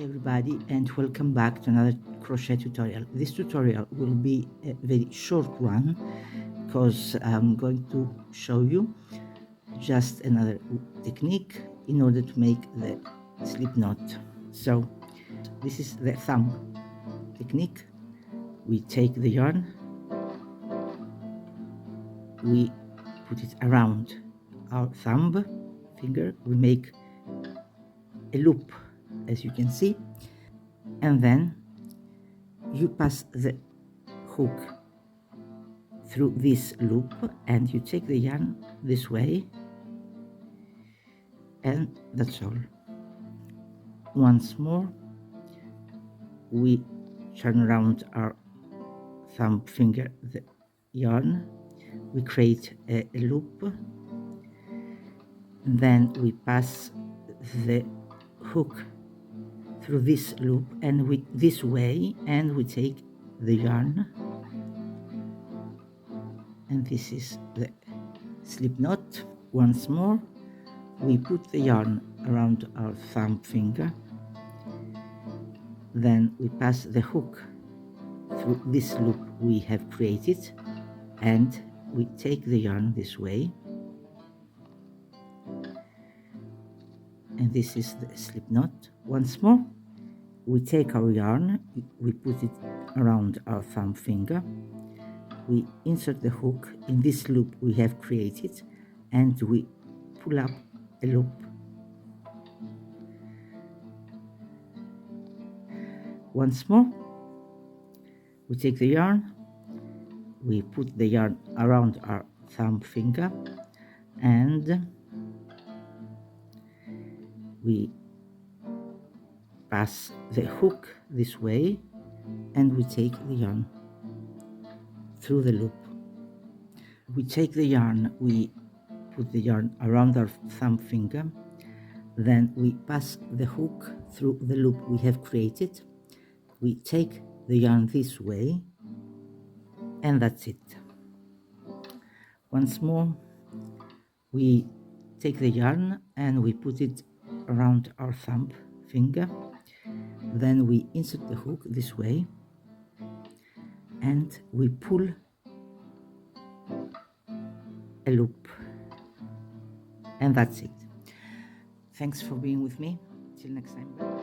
Hi everybody, and welcome back to another crochet tutorial. This tutorial will be a very short one because I'm going to show you just another technique in order to make the slip knot. So this is the thumb technique. We take the yarn, we put it around our thumb finger, we make a loop, as you can see, and then you pass the hook through this loop and you take the yarn this way, and that's all. Once more, we turn around our thumb finger the yarn, we create a loop, then we pass the hook through this loop and this way, and we take the yarn, and this is the slip knot. Once more, we put the yarn around our thumb finger, then we pass the hook through this loop we have created, and we take the yarn this way, and this is the slip knot. Once more, we take our yarn, we put it around our thumb finger, we insert the hook in this loop we have created, and we pull up a loop. Once more, we take the yarn, we put the yarn around our thumb finger, and we pass the hook this way, and we take the yarn through the loop. We take the yarn, we put the yarn around our thumb finger, then we pass the hook through the loop we have created, we take the yarn this way, and that's it. Once more, we take the yarn and we put it around our thumb finger, then we insert the hook this way, and we pull a loop, and that's it. Thanks for being with me. Till next time.